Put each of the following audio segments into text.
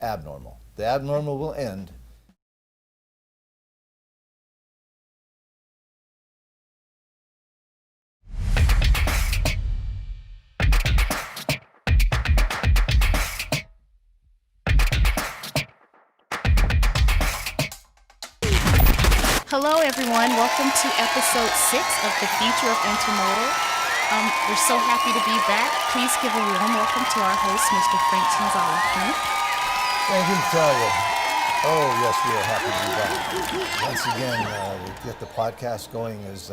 abnormal. The abnormal will end. Hello, everyone. Welcome to episode 6 of The Future of Intermodal. We're so happy to be back. Please give a warm welcome to our host, Mr. Frank Sonzala. Frank? Thank you, Natalia. Oh, yes, we are happy to be back. Once again, we get the podcast going is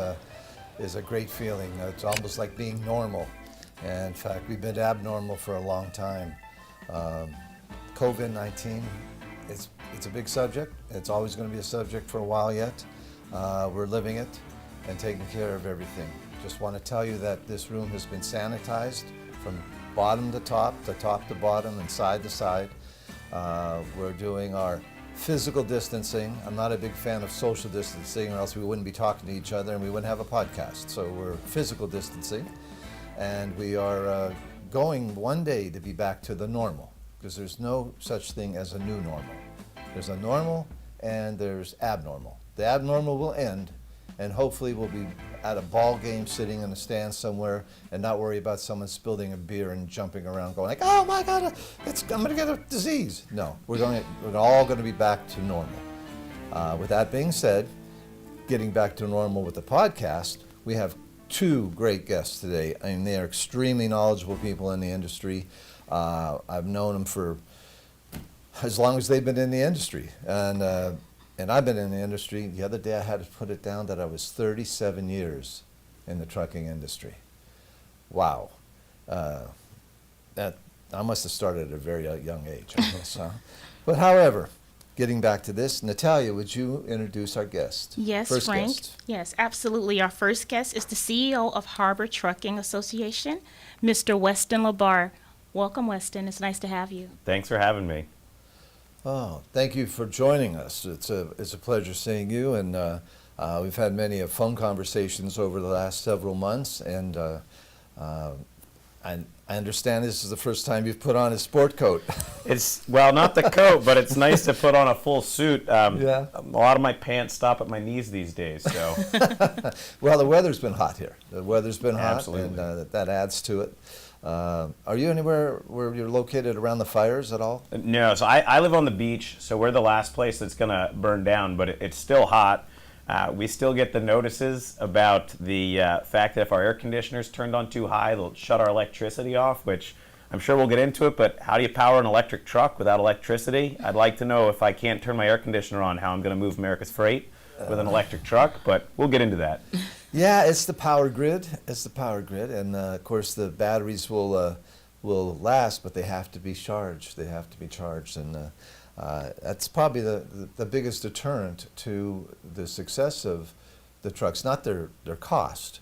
a great feeling. It's almost like being normal. And in fact, we've been abnormal for a long time. COVID-19, it's a big subject. It's always going to be a subject for a while yet. We're living it and taking care of everything. Just want to tell you that this room has been sanitized from bottom to top to bottom, and side to side. We're doing our physical distancing. I'm not a big fan of social distancing, or else we wouldn't be talking to each other and we wouldn't have a podcast. So we're physical distancing, and we are going one day to be back to the normal, because there's no such thing as a new normal. There's a normal and there's abnormal. The abnormal will end, and hopefully we'll be at a ball game sitting in a stand somewhere and not worry about someone spilling a beer and jumping around going like, oh my God, I'm going to get a disease. No, we're all going to be back to normal. With that being said, getting back to normal with the podcast, we have two great guests today. I mean, they are extremely knowledgeable people in the industry. I've known them for as long as they've been in the industry. And I've been in the industry. The other day I had to put it down that I was 37 years in the trucking industry. Wow. That I must have started at a very young age, I guess. Huh? But however, getting back to this, Natalia, would you introduce our guest? Yes, First Frank. guest. Yes, absolutely. Our first guest is the CEO of Harbor Trucking Association, Mr. Weston LaBar. Welcome, Weston. It's nice to have you. Thanks for having me. Oh, thank you for joining us. It's a pleasure seeing you, and we've had many phone conversations over the last several months, and I understand this is the first time you've put on a sport coat. Well, not the coat, but it's nice to put on a full suit. Yeah. A lot of my pants stop at my knees these days, so. Well, the weather's been hot here. The weather's been hot, Absolutely. and that adds to it. Are you anywhere where you're located around the fires at all? No, so I live on the beach, so we're the last place that's going to burn down, but it's still hot. We still get the notices about the fact that if our air conditioner's turned on too high, they'll shut our electricity off, which I'm sure we'll get into it, but how do you power an electric truck without electricity? I'd like to know, if I can't turn my air conditioner on, how I'm going to move America's freight with an electric truck, but we'll get into that. Yeah, it's the power grid. It's the power grid, and of course the batteries will last, but they have to be charged. They have to be charged, and that's probably the biggest deterrent to the success of the trucks. Not their cost,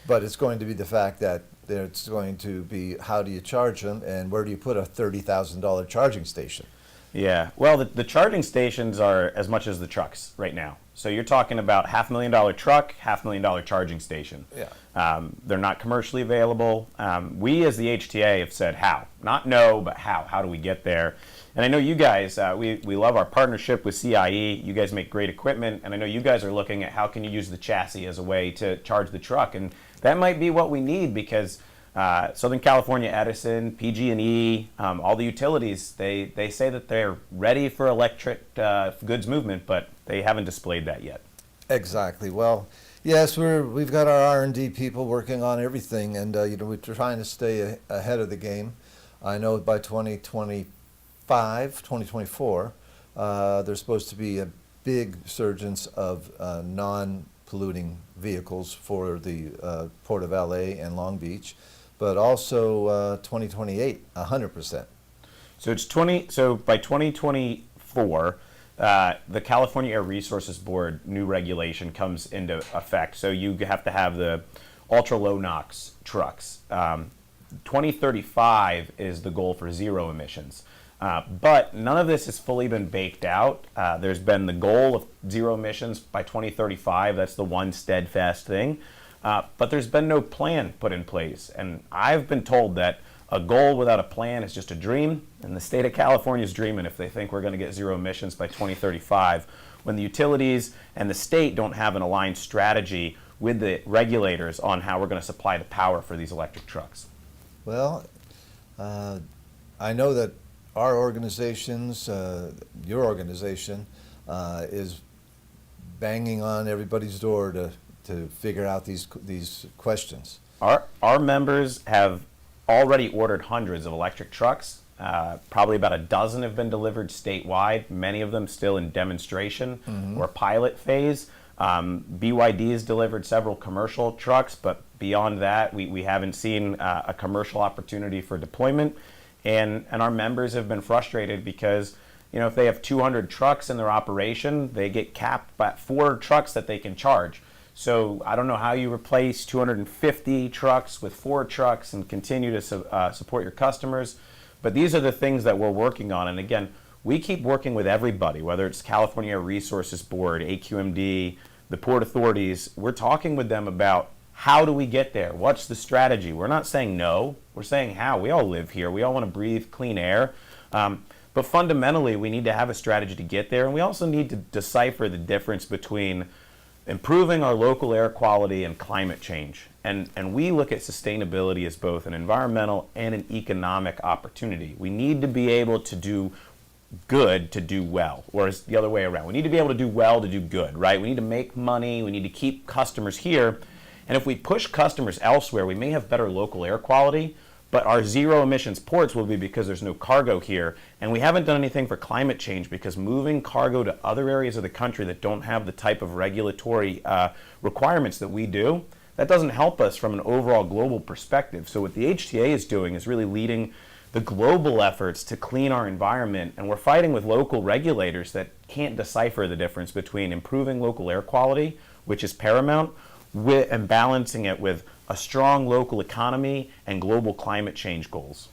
but it's going to be the fact that it's going to be, how do you charge them, and where do you put a $30,000 charging station? Yeah, well, the charging stations are as much as the trucks right now. So you're talking about $500,000 truck, $500,000 charging station. Yeah. They're not commercially available. We as the HTA have said how, not no, but how. How do we get there? And I know you guys, we love our partnership with CIE. You guys make great equipment, and I know you guys are looking at how can you use the chassis as a way to charge the truck, and that might be what we need, because Southern California Edison, PG&E, all the utilities, they say that they're ready for electric goods movement, but they haven't displayed that yet. Exactly. Well, yes, we've got our R&D people working on everything, and we're trying to stay ahead of the game. I know by 2024, there's supposed to be a big surgence of non-polluting vehicles for the Port of LA and Long Beach, but also 2028, 100%. So by 2024, the California Air Resources Board new regulation comes into effect. So you have to have the ultra low NOx trucks. 2035 is the goal for zero emissions. But none of this has fully been baked out. There's been the goal of zero emissions by 2035. That's the one steadfast thing. But there's been no plan put in place. And I've been told that a goal without a plan is just a dream, and the state of California is dreaming if they think we're going to get zero emissions by 2035, when the utilities and the state don't have an aligned strategy with the regulators on how we're going to supply the power for these electric trucks. Well, I know that our organizations, your organization, is banging on everybody's door to figure out these questions. Our members have already ordered hundreds of electric trucks. Probably about a dozen have been delivered statewide, many of them still in demonstration or pilot phase. BYD has delivered several commercial trucks, but beyond that, we haven't seen a commercial opportunity for deployment. And our members have been frustrated because, if they have 200 trucks in their operation, they get capped by 4 trucks that they can charge. So I don't know how you replace 250 trucks with 4 trucks and continue to support your customers. But these are the things that we're working on. And again, we keep working with everybody, whether it's California Air Resources Board, AQMD, the port authorities. We're talking with them about how do we get there? What's the strategy? We're not saying no. We're saying how. We all live here. We all want to breathe clean air. But fundamentally, we need to have a strategy to get there. And we also need to decipher the difference between improving our local air quality and climate change. And we look at sustainability as both an environmental and an economic opportunity. We need to be able to do good to do well, or it's the other way around. We need to be able to do well to do good, right? We need to make money. We need to keep customers here. And if we push customers elsewhere, we may have better local air quality, but our zero emissions ports will be because there's no cargo here. And we haven't done anything for climate change because moving cargo to other areas of the country that don't have the type of regulatory requirements that we do, that doesn't help us from an overall global perspective. So what the HTA is doing is really leading the global efforts to clean our environment, and we're fighting with local regulators that can't decipher the difference between improving local air quality, which is paramount, and balancing it with a strong local economy and global climate change goals.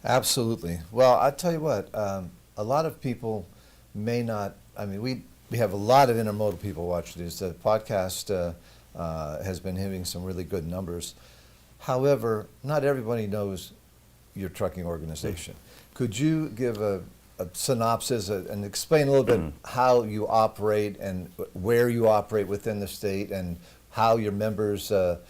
Absolutely. Well, I tell you what, a lot of people may not, we have a lot of intermodal people watching this. The podcast has been hitting some really good numbers. However, not everybody knows your trucking organization. Could you give a synopsis and explain a little bit how you operate and where you operate within the state and how your members are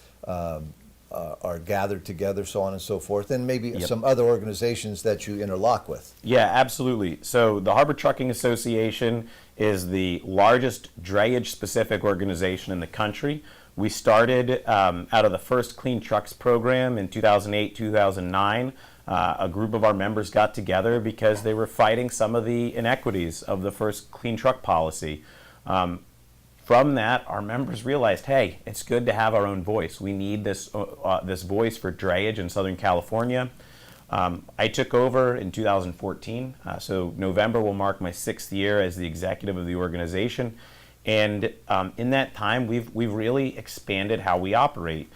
gathered together, so on and so forth, and maybe some other organizations that you interlock with? Yeah, absolutely. So the Harbor Trucking Association is the largest drayage-specific organization in the country. We started out of the first Clean Trucks program in 2008, 2009. A group of our members got together because they were fighting some of the inequities of the first clean truck policy. From that, our members realized, hey, it's good to have our own voice. We need this voice for drayage in Southern California. I took over in 2014, so November will mark my 6th year as the executive of the organization. And in that time, we've really expanded how we operate,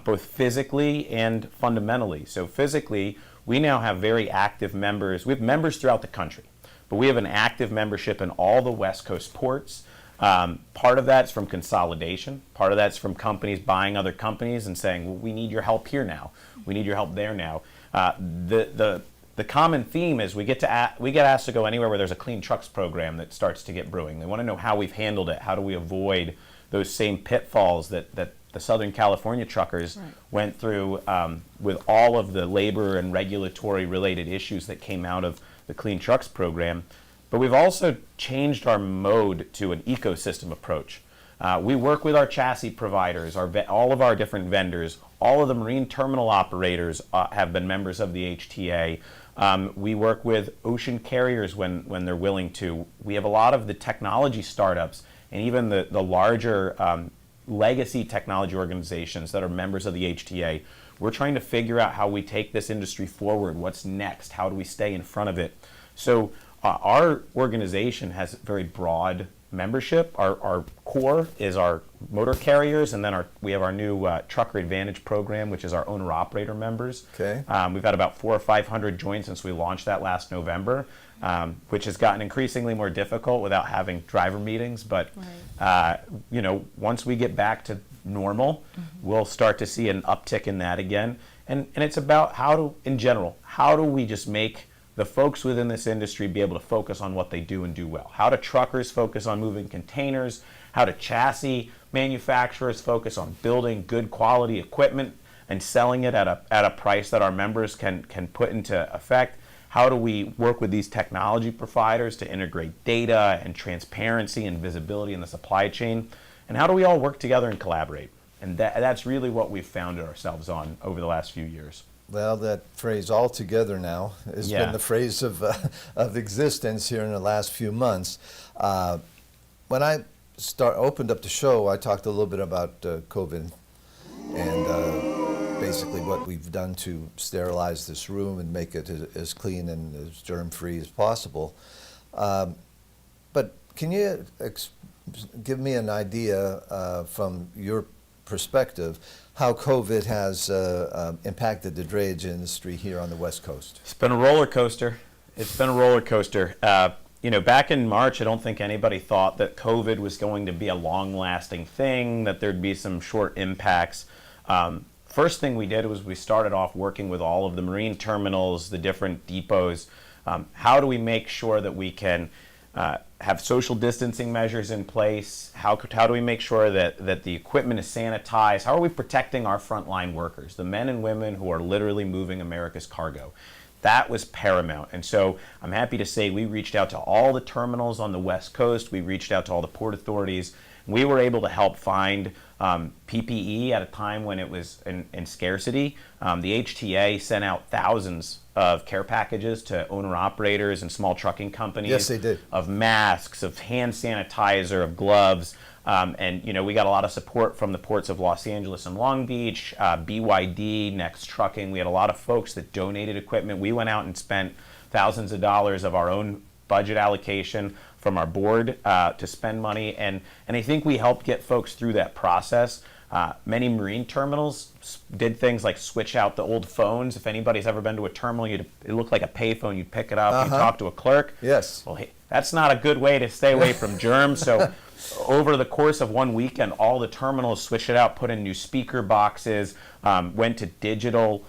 both physically and fundamentally. So physically, we now have very active members. We have members throughout the country, but we have an active membership in all the West Coast ports. Part of that's from consolidation. Part of that's from companies buying other companies and saying, well, we need your help here now. We need your help there now. The common theme is we get asked to go anywhere where there's a clean trucks program that starts to get brewing. They want to know how we've handled it. How do we avoid those same pitfalls that the Southern California truckers went through with all of the labor and regulatory related issues that came out of the Clean Trucks program. But we've also changed our mode to an ecosystem approach. We work with our chassis providers, all of our different vendors. All of the marine terminal operators have been members of the HTA. We work with ocean carriers when they're willing to. We have a lot of the technology startups and even the larger legacy technology organizations that are members of the HTA. We're trying to figure out how we take this industry forward. What's next? How do we stay in front of it? So our organization has very broad membership. Our core is our motor carriers, and then we have our new Trucker Advantage program, which is our owner-operator members. Okay. We've had about 400 or 500 join since we launched that last November, which has gotten increasingly more difficult without having driver meetings. But once we get back to normal, we'll start to see an uptick in that again. And it's about in general, how do we just make the folks within this industry be able to focus on what they do and do well? How do truckers focus on moving containers? How do chassis manufacturers focus on building good quality equipment and selling it at a price that our members can put into effect? How do we work with these technology providers to integrate data and transparency and visibility in the supply chain? And how do we all work together and collaborate? And that's really what we've founded ourselves on over the last few years. Well, that phrase "all together" now has been the phrase of existence here in the last few months. When I opened up the show, I talked a little bit about COVID and basically what we've done to sterilize this room and make it as clean and as germ-free as possible. But can you give me an idea from your perspective how COVID has impacted the drayage industry here on the West Coast? It's been a roller coaster. Back in March, I don't think anybody thought that COVID was going to be a long-lasting thing, that there'd be some short impacts. First thing we did was we started off working with all of the marine terminals, the different depots. How do we make sure that we can have social distancing measures in place? How do we make sure that the equipment is sanitized? How are we protecting our frontline workers, the men and women who are literally moving America's cargo? That was paramount. And so I'm happy to say we reached out to all the terminals on the West Coast. We reached out to all the port authorities. We were able to help find PPE at a time when it was in scarcity. The HTA sent out thousands of care packages to owner-operators and small trucking companies. Yes, they did. Of masks, of hand sanitizer, of gloves. And we got a lot of support from the ports of Los Angeles and Long Beach, BYD, Next Trucking. We had a lot of folks that donated equipment. We went out and spent thousands of dollars of our own budget allocation from our board to spend money. And I think we helped get folks through that process. Many marine terminals did things like switch out the old phones. If anybody's ever been to a terminal, it looked like a payphone. You'd pick it up, you talk to a clerk. Yes. Well, hey, that's not a good way to stay away from germs. So over the course of one weekend, all the terminals switched it out, put in new speaker boxes, went to digital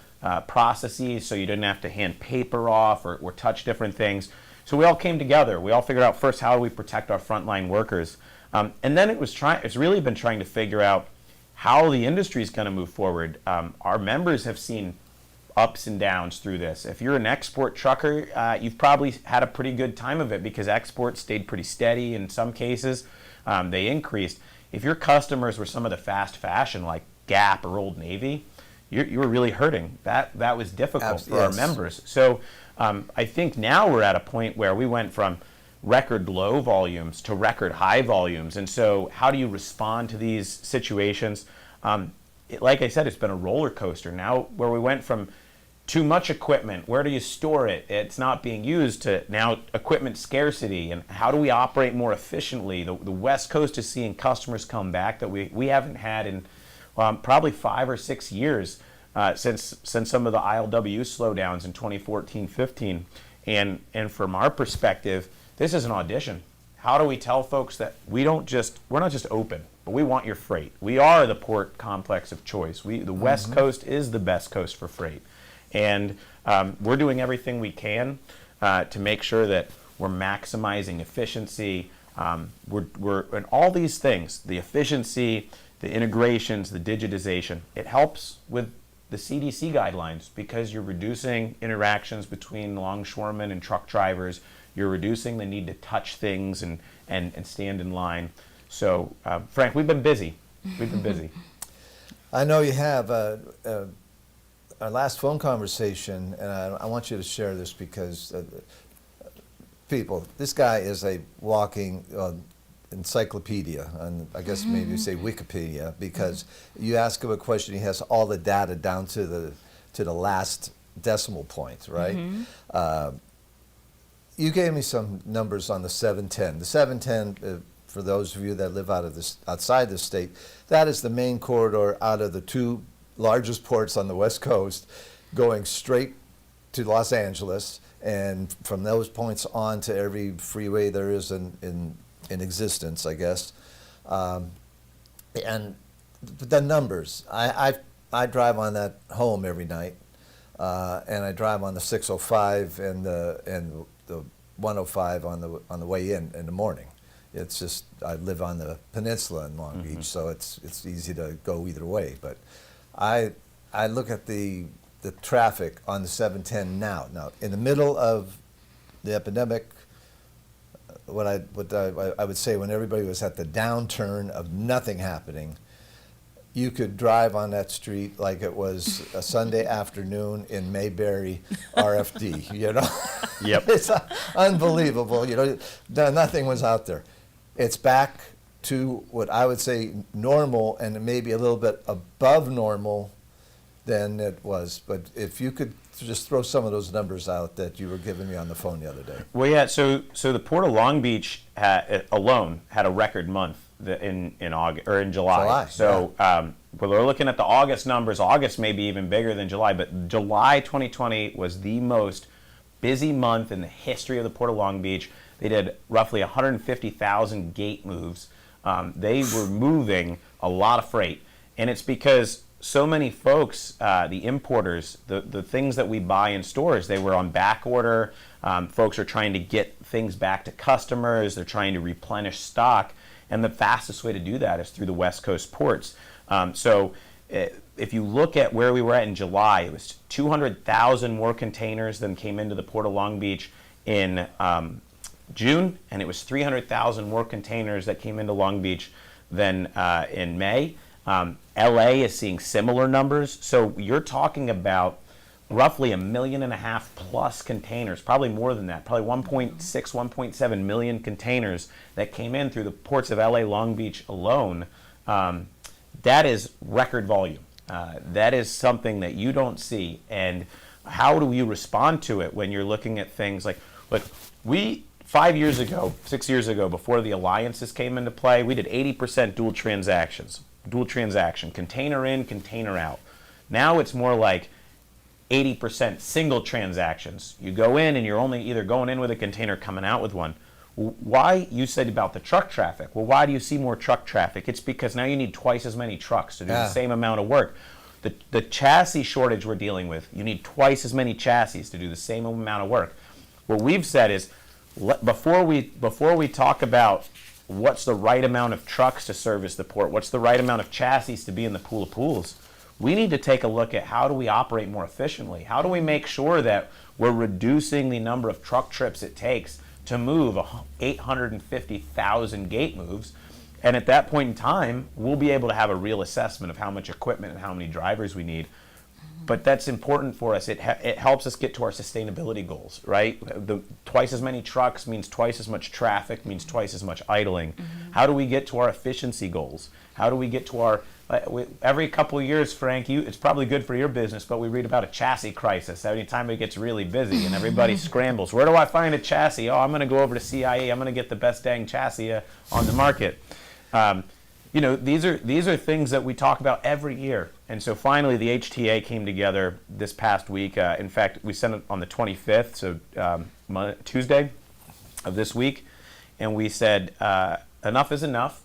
processes so you didn't have to hand paper off or touch different things. So we all came together. We all figured out first, how do we protect our frontline workers? And then it's really been trying to figure out how the industry is going to move forward. Our members have seen ups and downs through this. If you're an export trucker, you've probably had a pretty good time of it because exports stayed pretty steady in some cases. They increased. If your customers were some of the fast fashion like Gap or Old Navy, you were really hurting. That was difficult for our members. So I think now we're at a point where we went from record low volumes to record high volumes. And so how do you respond to these situations? Like I said, it's been a roller coaster. Now where we went from too much equipment, where do you store it? It's not being used, to now equipment scarcity. And how do we operate more efficiently? The West Coast is seeing customers come back that we haven't had in probably 5 or 6 years since some of the ILW slowdowns in 2014-15. And from our perspective, this is an audition. How do we tell folks that we're not just open, but we want your freight? We are the port complex of choice. The West Coast is the best coast for freight. And we're doing everything we can to make sure that we're maximizing efficiency. We're in all these things, the efficiency, the integrations, the digitization. It helps with the CDC guidelines because you're reducing interactions between longshoremen and truck drivers. You're reducing the need to touch things and stand in line. So, Frank, we've been busy. I know you have. Our last phone conversation, and I want you to share this because people, this guy is a walking encyclopedia, and I guess maybe you say Wikipedia, because you ask him a question, he has all the data down to the last decimal point, right? You gave me some numbers on the 710. The 710, for those of you that live outside the state, that is the main corridor out of the two largest ports on the West Coast, going straight to Los Angeles, and from those points on to every freeway there is in existence, I guess. And the numbers, I've I drive on that home every night, and I drive on the 605 and the 105 on the way in the morning. It's just I live on the peninsula in Long Beach, so it's easy to go either way. But I look at the traffic on the 710 now. Now, in the middle of the epidemic, what I would say when everybody was at the downturn of nothing happening, you could drive on that street like it was a Sunday afternoon in Mayberry, RFD. You know, Yep. It's unbelievable. You know, nothing was out there. It's back to what I would say normal, and maybe a little bit above normal than it was. But if you could just throw some of those numbers out that you were giving me on the phone the other day. Well, yeah. So the Port of Long Beach alone had a record month in August or in July. So we're looking at the August numbers. August may be even bigger than July, but July 2020 was the most busy month in the history of the Port of Long Beach. They did roughly 150,000 gate moves. They were moving a lot of freight, and it's because so many folks, the importers, the things that we buy in stores, they were on back order. Folks are trying to get things back to customers. They're trying to replenish stock, and the fastest way to do that is through the West Coast ports. So if you look at where we were at in July, it was 200,000 more containers than came into the Port of Long Beach in June, and it was 300,000 more containers that came into Long Beach than in May. LA is seeing similar numbers, so you're talking about roughly 1.5 million plus containers, probably more than that, probably 1.6, 1.7 million containers that came in through the ports of LA, Long Beach alone. That is record volume. That is something that you don't see. And how do you respond to it when you're looking at things like, look, we 5 years ago, 6 years ago, before the alliances came into play, we did 80% dual transaction, container in, container out. Now it's more like 80% single transactions. You go in and you're only either going in with a container, coming out with one. Why, you said about the truck traffic. Well, why do you see more truck traffic? It's because now you need twice as many trucks to do the same amount of work. The chassis shortage we're dealing with, you need twice as many chassis to do the same amount of work. What we've said is, before we talk about what's the right amount of trucks to service the port, what's the right amount of chassis to be in the pool of pools, we need to take a look at how do we operate more efficiently? How do we make sure that we're reducing the number of truck trips it takes to move 850,000 gate moves? And at that point in time, we'll be able to have a real assessment of how much equipment and how many drivers we need. But that's important for us. It helps us get to our sustainability goals, right? Twice as many trucks means twice as much traffic, means twice as much idling. How do we get to our efficiency goals? How do we get to our, every couple of years, Frank, it's probably good for your business, but we read about a chassis crisis every time it gets really busy and everybody scrambles. Where do I find a chassis? Oh, I'm going to go over to CIE. I'm going to get the best dang chassis on the market. You know, these are things that we talk about every year. And so finally, the HTA came together this past week. In fact, we sent it on the 25th, so Tuesday of this week. And we said, enough is enough.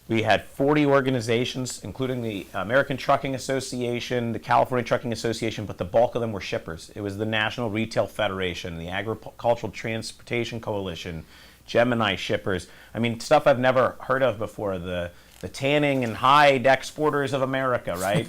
We had 40 organizations, including the American Trucking Association, the California Trucking Association, but the bulk of them were shippers. It was the National Retail Federation, the Agricultural Transportation Coalition, Gemini Shippers. I mean, stuff I've never heard of before, the Tanning and Hide Exporters of America, right?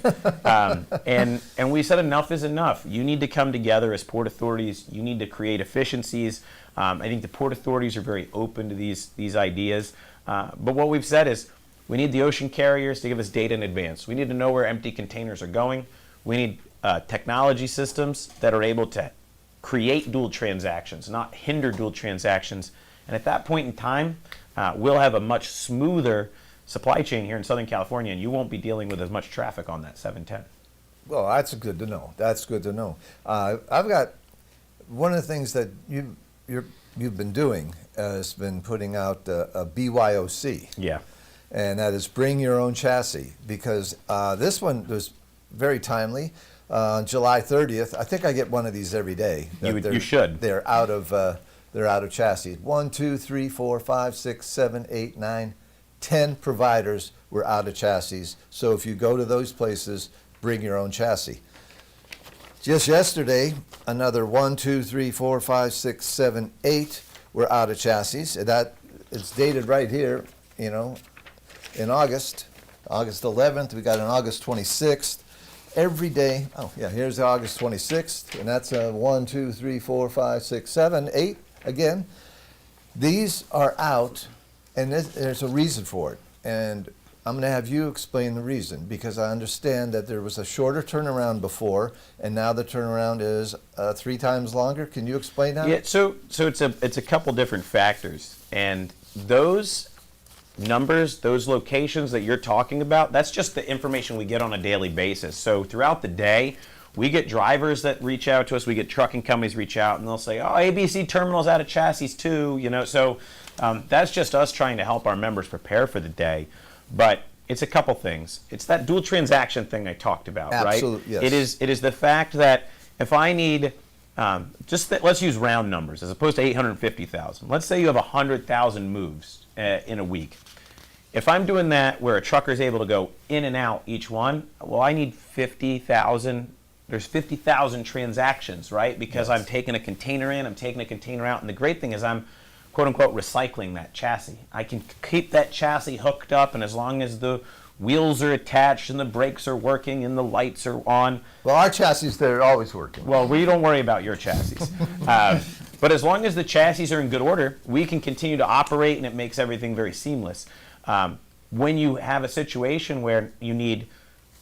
And we said enough is enough. You need to come together as port authorities. You need to create efficiencies. I think the port authorities are very open to these ideas. But what we've said is we need the ocean carriers to give us data in advance. We need to know where empty containers are going. We need technology systems that are able to create dual transactions, not hinder dual transactions. And at that point in time, we'll have a much smoother supply chain here in Southern California, and you won't be dealing with as much traffic on that 710. Well, that's good to know. That's good to know. I've got one of the things that you've been doing has been putting out a BYOC. Yeah. And that is bring your own chassis, because this one was very timely. On July 30th, I think I get one of these every day. You should. They're out of chassis. 1, 2, 3, 4, 5, 6, 7, 8, 9, 10 providers were out of chassis. So if you go to those places, bring your own chassis. Just yesterday, another 1, 2, 3, 4, 5, 6, 7, 8 were out of chassis. And that it's dated right here, you know, in August 11th. We got an August 26th. Every day, oh yeah, here's August 26th, and that's a 1, 2, 3, 4, 5, 6, 7, 8 again. These are out, and there's a reason for it. And I'm going to have you explain the reason, because I understand that there was a shorter turnaround before, and now the turnaround is 3 times longer. Can you explain that? Yeah, so it's a couple different factors, and those numbers, those locations that you're talking about, that's just the information we get on a daily basis. So throughout the day, we get drivers that reach out to us, we get trucking companies reach out, and they'll say, oh, ABC Terminal's out of chassis too, you know. So that's just us trying to help our members prepare for the day. But it's a couple things. It's that dual transaction thing I talked about, Absolutely, right? yes. It is the fact that if I need, let's use round numbers as opposed to 850,000. Let's say you have 100,000 moves in a week. If I'm doing that where a trucker is able to go in and out each one, well, I need 50,000. There's 50,000 transactions, right? Because Yes. I'm taking a container in, I'm taking a container out, and the great thing is I'm quote unquote recycling that chassis. I can keep that chassis hooked up, and as long as the wheels are attached and the brakes are working and the lights are on. Well, our chassis, they're always working. Well, we don't worry about your chassis. But as long as the chassis are in good order, we can continue to operate, and it makes everything very seamless. When you have a situation where you need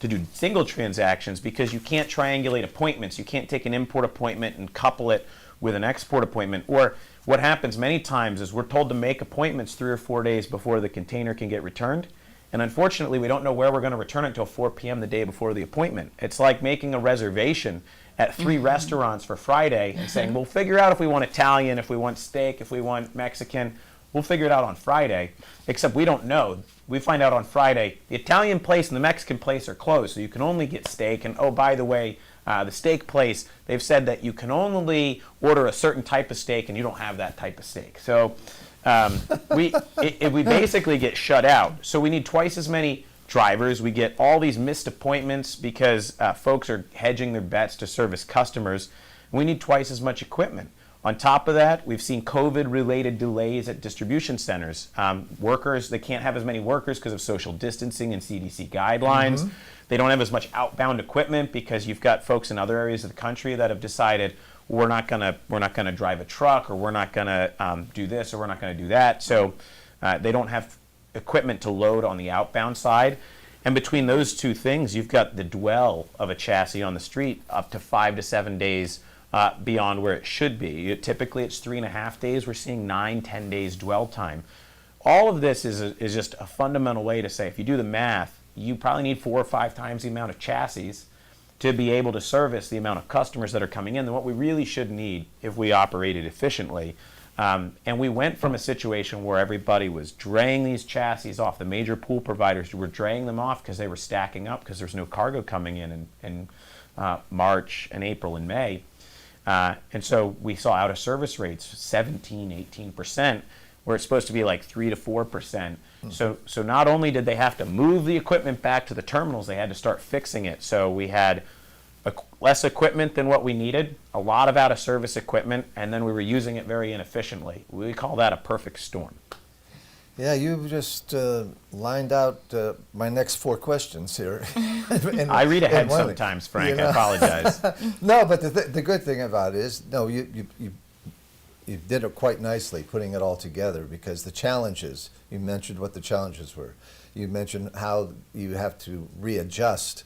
to do single transactions because you can't triangulate appointments, you can't take an import appointment and couple it with an export appointment, or what happens many times is we're told to make appointments 3 or 4 days before the container can get returned, and unfortunately we don't know where we're going to return it until 4 p.m. the day before the appointment. It's like making a reservation at 3 restaurants for Friday and saying, we'll figure out if we want Italian, if we want steak, if we want Mexican. We'll figure it out on Friday, except we don't know. We find out on Friday, the Italian place and the Mexican place are closed, so you can only get steak. And oh, by the way, the steak place, they've said that you can only order a certain type of steak, and you don't have that type of steak. So we basically get shut out. So we need twice as many drivers. We get all these missed appointments because folks are hedging their bets to service customers. We need twice as much equipment. On top of that, we've seen COVID-related delays at distribution centers. Workers, they can't have as many workers because of social distancing and CDC guidelines. Mm-hmm. They don't have as much outbound equipment because you've got folks in other areas of the country that have decided we're not gonna drive a truck, or we're not gonna do this, or we're not gonna do that. So they don't have equipment to load on the outbound side. And between those two things, you've got the dwell of a chassis on the street up to 5 to 7 days beyond where it should be. Typically it's 3.5 days. We're seeing 9, 10 days dwell time. All of this is just a fundamental way to say, if you do the math, you probably need 4 or 5 times the amount of chassis to be able to service the amount of customers that are coming in than what we really should need if we operated efficiently. And we went from a situation where everybody was draying these chassis off. The major pool providers were draying them off because they were stacking up because there's no cargo coming in March and April and May. And so we saw out of service rates 17, 18%, where it's supposed to be like 3 to 4%. So not only did they have to move the equipment back to the terminals, they had to start fixing it. So we had less equipment than what we needed, a lot of out of service equipment, and then we were using it very inefficiently. We call that a perfect storm. Yeah, you've just lined out my next 4 questions here. I read ahead sometimes, Frank. You know? I apologize. No, but the good thing about it is, no, you did it quite nicely, putting it all together, because the challenges, you mentioned what the challenges were. You mentioned how you have to readjust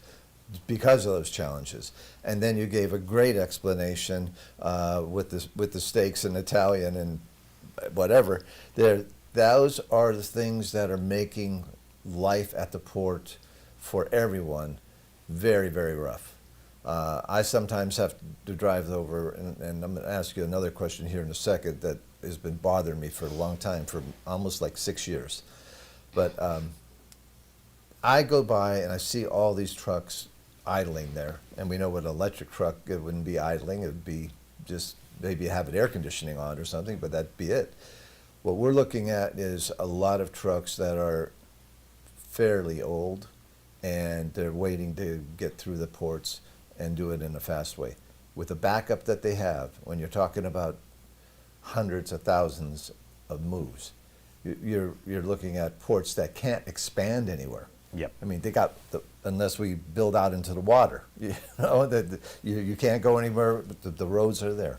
because of those challenges. And then you gave a great explanation with the steaks and Italian and whatever. Those are the things that are making life at the port for everyone very, very rough. I sometimes have to drive over, and I'm going to ask you another question here in a second that has been bothering me for a long time, for almost like 6 years. But I go by and I see all these trucks idling there, and we know with an electric truck it wouldn't be idling, it would be just maybe have an air conditioning on or something, but that'd be it. What we're looking at is a lot of trucks that are fairly old, and they're waiting to get through the ports and do it in a fast way. With the backup that they have, when you're talking about hundreds of thousands of moves, you're looking at ports that can't expand anywhere. Yep. I mean, they got unless we build out into the water, that you can't go anywhere. But the roads are there.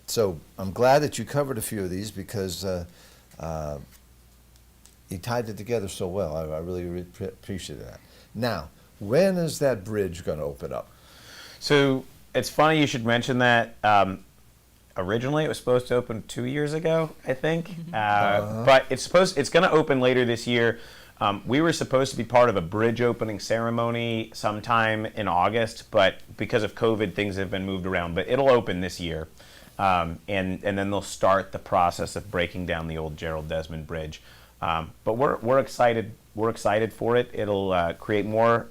So I'm glad that you covered a few of these because you tied it together so well. I really appreciate that. Now, when is that bridge going to open up? So it's funny you should mention that. Originally, it was supposed to open 2 years ago, I think, but it's going to open later this year. We were supposed to be part of a bridge opening ceremony sometime in August, but because of COVID, things have been moved around. But it'll open this year, and then they'll start the process of breaking down the old Gerald Desmond Bridge. But we're excited. We're excited for it. It'll create more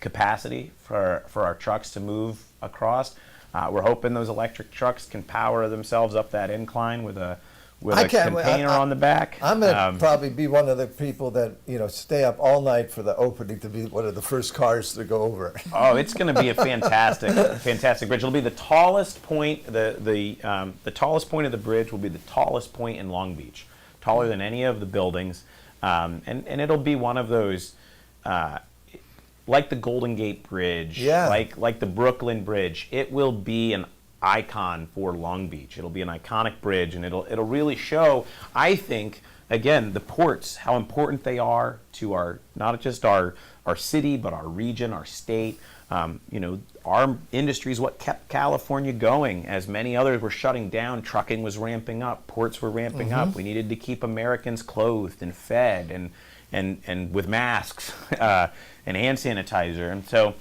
capacity for our trucks to move across. We're hoping those electric trucks can power themselves up that incline with a container on the back. I'm going to probably be one of the people that stay up all night for the opening to be one of the first cars to go over it. Oh, it's going to be a fantastic bridge. It'll be the tallest point. The tallest point of the bridge will be the tallest point in Long Beach, taller than any of the buildings, and it'll be one of those. Like the Golden Gate Bridge, like the Brooklyn Bridge, it will be an icon for Long Beach. It'll be an iconic bridge, and it'll really show, I think, again, the ports, how important they are to our, not just our city, but our region, our state. Our industry is what kept California going. As many others were shutting down, trucking was ramping up, ports were ramping up. We needed to keep Americans clothed and fed and with masks and hand sanitizer. And so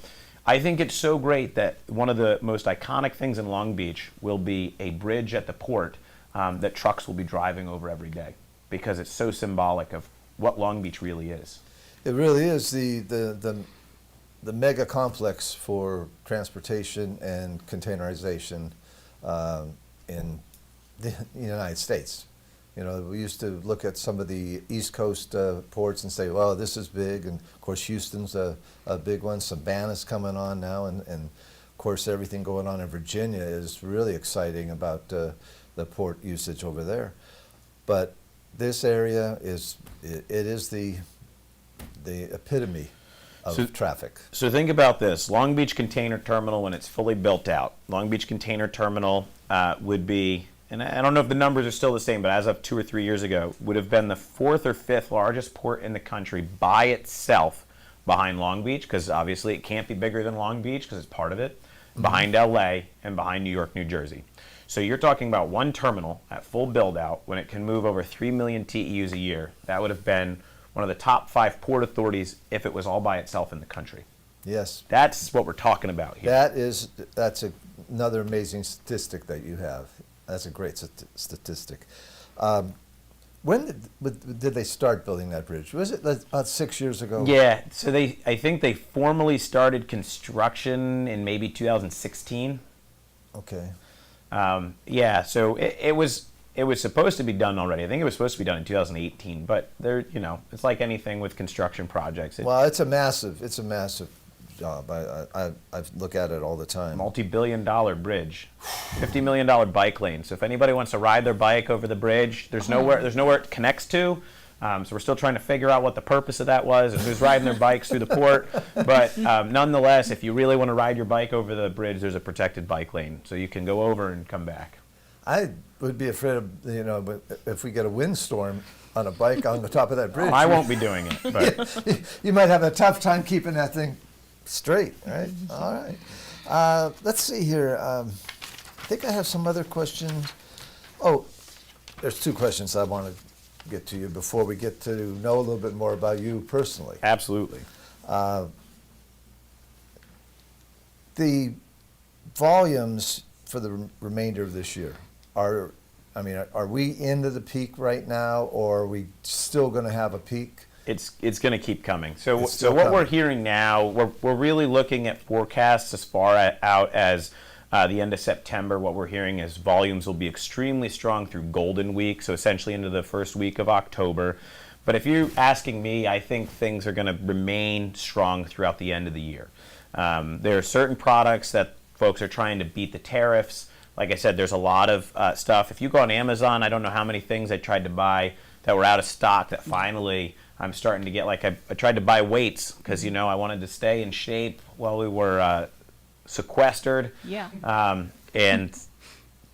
I think it's so great that one of the most iconic things in Long Beach will be a bridge at the port that trucks will be driving over every day, because it's so symbolic of what Long Beach really is. It really is the mega complex for transportation and containerization in the United States. We used to look at some of the East Coast ports and say, well, this is big. And, of course, Houston's a big one. Savannah's coming on now. And of course, everything going on in Virginia is really exciting about the port usage over there. But this area is the epitome of traffic. So think about this. Long Beach Container Terminal, when it's fully built out, Long Beach Container Terminal would be, and I don't know if the numbers are still the same, but as of 2 or 3 years ago, would have been the 4th or 5th largest port in the country by itself, behind Long Beach, because obviously it can't be bigger than Long Beach because it's part of it, behind LA and behind New York, New Jersey. So you're talking about one terminal at full build out when it can move over 3 million TEUs a year. That would have been one of the top 5 port authorities if it was all by itself in the country. Yes. That's what we're talking about here. That's another amazing statistic that you have. That's a great statistic. When did they start building that bridge? Was it about 6 years ago? Yeah, so I think they formally started construction in maybe 2016. Okay. Yeah, so it was supposed to be done already. I think it was supposed to be done in 2018, but it's like anything with construction projects. Well, it's a massive job. I look at it all the time. Multi-billion-dollar bridge, $50 million bike lane. So if anybody wants to ride their bike over the bridge, there's nowhere it connects to. So we're still trying to figure out what the purpose of that was and who's riding their bikes through the port. But nonetheless, if you really want to ride your bike over the bridge, there's a protected bike lane, so you can go over and come back. I would be afraid of, if we get a windstorm on a bike on the top of that bridge. I won't be doing it. But you might have a tough time keeping that thing straight, right? All right. Let's see here. I think I have some other questions. Oh, there's 2 questions I want to get to you before we get to know a little bit more about you personally. Absolutely. The volumes for the remainder of this year are we into the peak right now, or are we still going to have a peak? It's going to keep coming. So what we're hearing now, we're really looking at forecasts as far out as the end of September. What we're hearing is volumes will be extremely strong through Golden Week, so essentially into the first week of October. But if you're asking me, I think things are going to remain strong throughout the end of the year. There are certain products that folks are trying to beat the tariffs. Like I said, there's a lot of stuff. If you go on Amazon, I don't know how many things I tried to buy that were out of stock that finally I'm starting to get. Like I tried to buy weights because, I wanted to stay in shape while we were sequestered. Yeah. And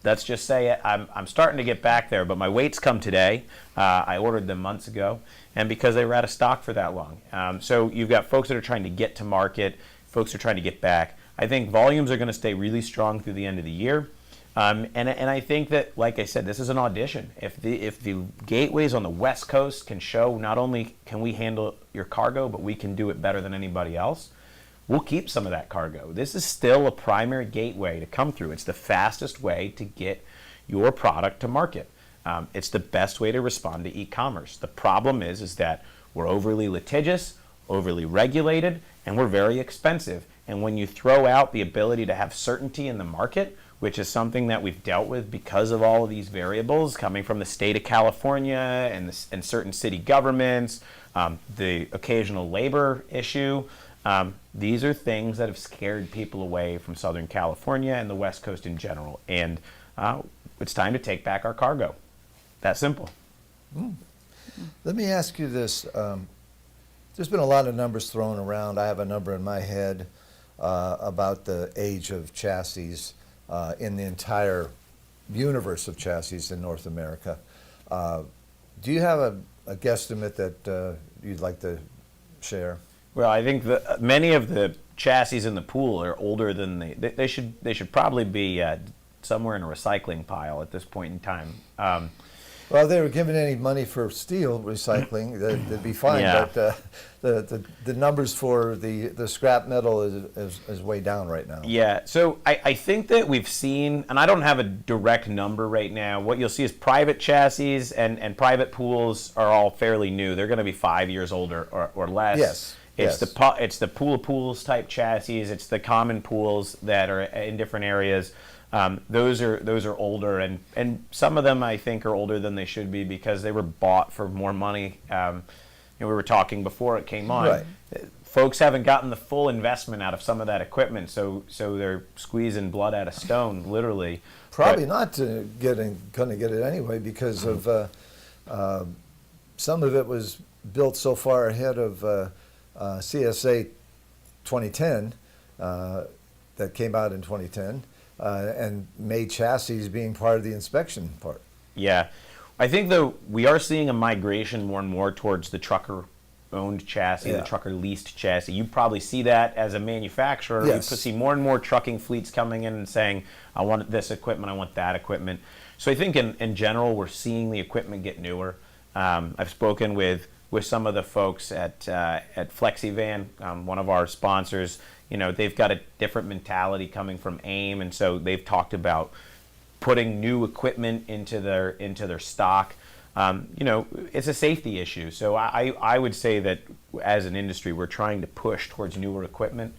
let's just say I'm starting to get back there, but my weights come today. I ordered them months ago, and because they were out of stock for that long. So you've got folks that are trying to get to market, folks are trying to get back. I think volumes are going to stay really strong through the end of the year. And I think that, like I said, this is an audition. If the gateways on the West Coast can show not only can we handle your cargo, but we can do it better than anybody else, we'll keep some of that cargo. This is still a primary gateway to come through. It's the fastest way to get your product to market. It's the best way to respond to e-commerce. The problem is that we're overly litigious, overly regulated, and we're very expensive. And when you throw out the ability to have certainty in the market, which is something that we've dealt with because of all of these variables coming from the state of California and certain city governments, the occasional labor issue, these are things that have scared people away from Southern California and the West Coast in general. And it's time to take back our cargo. That simple. Let me ask you this. There's been a lot of numbers thrown around. I have a number in my head about the age of chassis in the entire universe of chassis in North America. Do you have a guesstimate that you'd like to share? Well, I think many of the chassis in the pool are older than they should probably be somewhere in a recycling pile at this point in time. Well, if they were given any money for steel recycling, they'd be fine. Yeah. But the numbers for the scrap metal is way down right now. Yeah, so I think that we've seen, and I don't have a direct number right now, what you'll see is private chassis and private pools are all fairly new. They're going to be 5 years older or less. Yes. It's the pool of pools type chassis. It's the common pools that are in different areas. Those are older, and some of them I think are older than they should be because they were bought for more money. We were talking before it came on. Right. Folks haven't gotten the full investment out of some of that equipment, so they're squeezing blood out of stone, literally. Probably not going to get it anyway because of some of it was built so far ahead of CSA 2010 that came out in 2010 and made chassis being part of the inspection part. Yeah. I think, though, we are seeing a migration more and more towards the trucker-owned chassis, the trucker-leased chassis. You probably see that as a manufacturer. Yes. You see more and more trucking fleets coming in and saying, I want this equipment, I want that equipment. So I think in general, we're seeing the equipment get newer. I've spoken with some of the folks at FlexiVan, one of our sponsors. They've got a different mentality coming from AIM, and so they've talked about putting new equipment into their stock. It's a safety issue. So I would say that as an industry, we're trying to push towards newer equipment,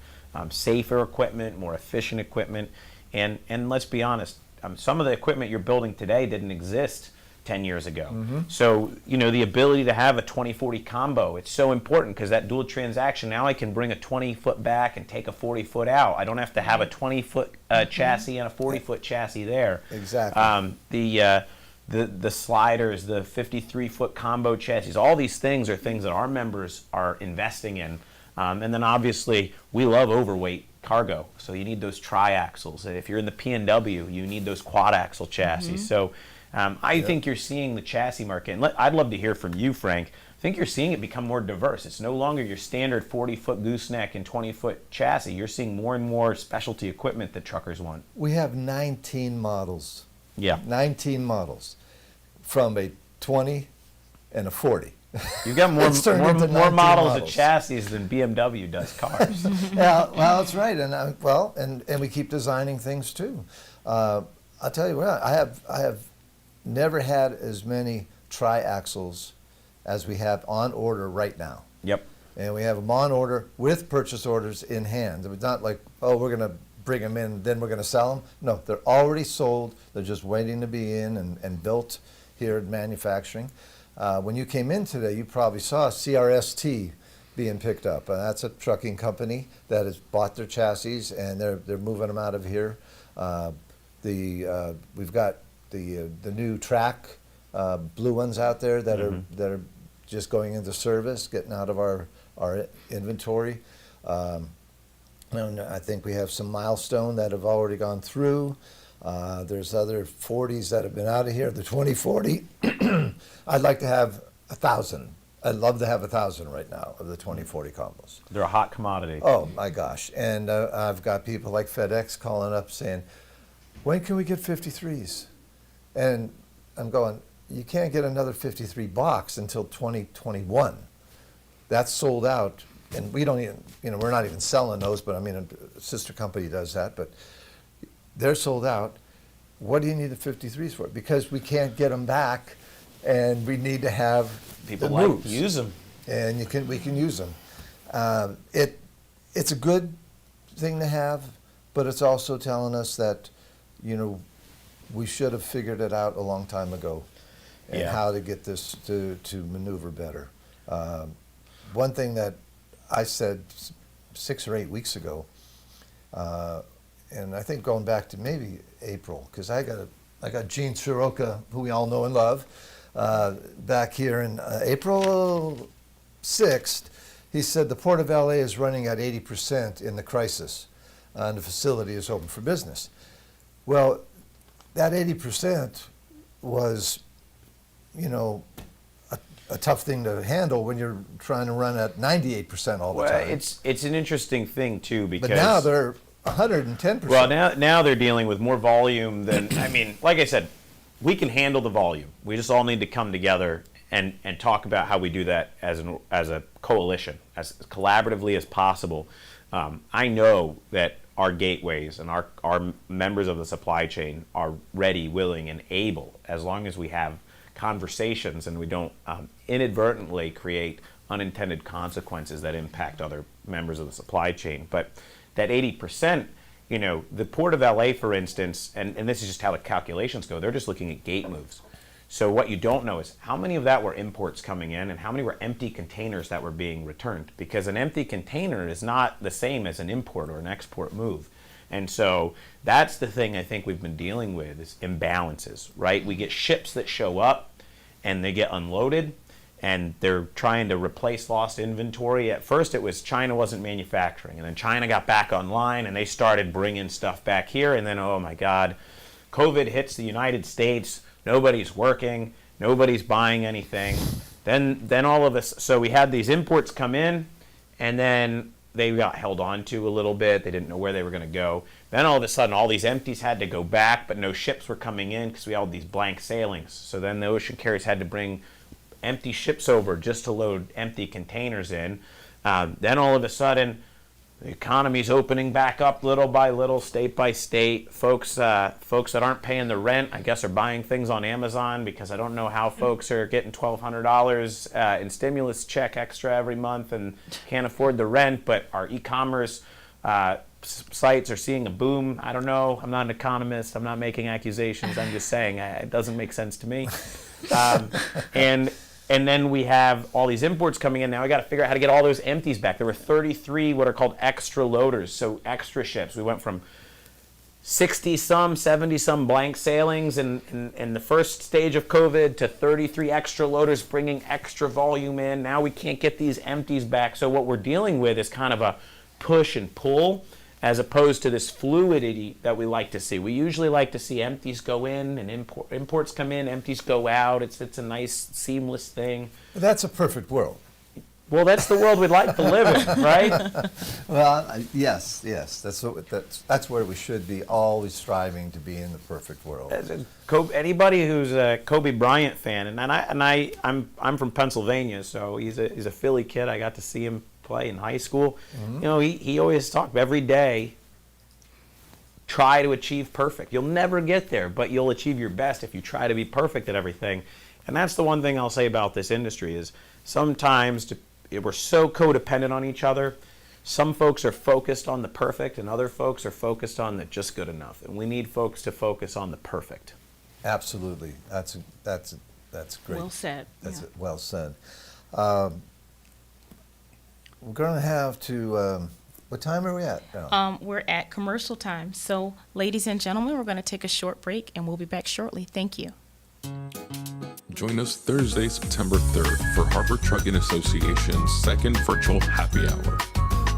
safer equipment, more efficient equipment, and let's be honest, some of the equipment you're building today didn't exist 10 years ago. Mm-hmm. So, the ability to have a 20-40 combo, it's so important because that dual transaction, now I can bring a 20-foot back and take a 40-foot out. I don't have to have a 20-foot chassis and a 40-foot chassis there. Exactly. The sliders, the 53-foot combo chassis, all these things are things that our members are investing in. And then obviously, we love overweight cargo. So you need those triaxles. If you're in the P&W, you need those quad-axle chassis. Mm-hmm. So I think you're seeing the chassis market, and I'd love to hear from you, Frank. I think you're seeing it become more diverse. It's no longer your standard 40-foot gooseneck and 20-foot chassis. You're seeing more and more specialty equipment that truckers want. We have 19 models. Yeah. 19 models from a 20 and a 40. You've got more models of chassis than BMW does cars. Yeah, well, that's right, and we keep designing things too. I'll tell you what, I have never had as many triaxles as we have on order right now. Yep. And we have them on order with purchase orders in hand. It's not like, we're going to bring them in, then we're going to sell them. No, they're already sold. They're just waiting to be in and built here in manufacturing. When you came in today, you probably saw CRST being picked up. That's a trucking company that has bought their chassis, and they're moving them out of here. We've got the new track blue ones out there that are just going into service, getting out of our inventory. And I think we have some Milestone that have already gone through. There's other 40s that have been out of here. The 2040, I'd like to have 1,000. I'd love to have 1,000 right now of the 2040 combos. They're a hot commodity. Oh my gosh! And I've got people like FedEx calling up saying, "When can we get 53s?" And I'm going, "You can't get another 53 box until 2021. That's sold out." And we don't even, we're not even selling those, but I mean, a sister company does that, but they're sold out. What do you need the 53s for? Because we can't get them back, and we need to have People the like moves. to use them. And we can use them. It's a good thing to have, but it's also telling us that, we should have figured it out a long time ago, and how to get this to maneuver better. One thing that I said 6 or 8 weeks ago, and I think going back to maybe April, because I got Gene Soroka, who we all know and love, back here in April 6th. He said the Port of LA is running at 80% in the crisis, and the facility is open for business. Well, that 80% was, a tough thing to handle when you're trying to run at 98% all the time. It's an interesting thing too, because But now they're 110%. well, now they're dealing with more volume than like I said, we can handle the volume. We just all need to come together and talk about how we do that as a coalition, as collaboratively as possible. I know that our gateways and our members of the supply chain are ready, willing, and able, as long as we have conversations and we don't inadvertently create unintended consequences that impact other members of the supply chain. But that 80%, the Port of LA, for instance, and this is just how the calculations go, they're just looking at gate moves. So what you don't know is how many of that were imports coming in and how many were empty containers that were being returned, because an empty container is not the same as an import or an export move. And so that's the thing I think we've been dealing with, is imbalances, right? We get ships that show up and they get unloaded and they're trying to replace lost inventory. At first it was China wasn't manufacturing, and then China got back online and they started bringing stuff back here, and then, oh my God, COVID hits the United States, nobody's working, nobody's buying anything. Then all of us, so we had these imports come in, and then they got held on to a little bit. They didn't know where they were going to go. Then all of a sudden, all these empties had to go back, but no ships were coming in because we had these blank sailings. So then the ocean carriers had to bring empty ships over just to load empty containers in. Then all of a sudden, the economy's opening back up little by little, state by state. Folks that aren't paying the rent, I guess, are buying things on Amazon, because I don't know how folks are getting $1,200 in stimulus check extra every month and can't afford the rent. But our e-commerce sites are seeing a boom. I don't know. I'm not an economist. I'm not making accusations. I'm just saying it doesn't make sense to me. And then we have all these imports coming in. Now I got to figure out how to get all those empties back. There were 33 what are called extra loaders, so extra ships. We went from 60-some, 70-some blank sailings in the first stage of COVID to 33 extra loaders bringing extra volume in. Now we can't get these empties back. So what we're dealing with is kind of a push and pull, as opposed to this fluidity that we like to see. We usually like to see empties go in and imports come in, empties go out. It's a nice, seamless thing. That's a perfect world. Well, that's the world we'd like to live in, right? Well, yes. That's where we should be, always striving to be in the perfect world. Anybody who's a Kobe Bryant fan, I'm from Pennsylvania, so he's a Philly kid. I got to see him play in high school. Mm-hmm. He always talked every day, try to achieve perfect. You'll never get there, but you'll achieve your best if you try to be perfect at everything. And that's the one thing I'll say about this industry is sometimes we're so codependent on each other. Some folks are focused on the perfect and other folks are focused on the just good enough. And we need folks to focus on the perfect. Absolutely. That's That's great. Well said. That's Yeah. it. Well said. We're going to have to, what time are we at now? We're at commercial time. So, ladies and gentlemen, we're going to take a short break and we'll be back shortly. Thank you. Join us Thursday, September 3rd for Harbor Trucking Association's second virtual happy hour.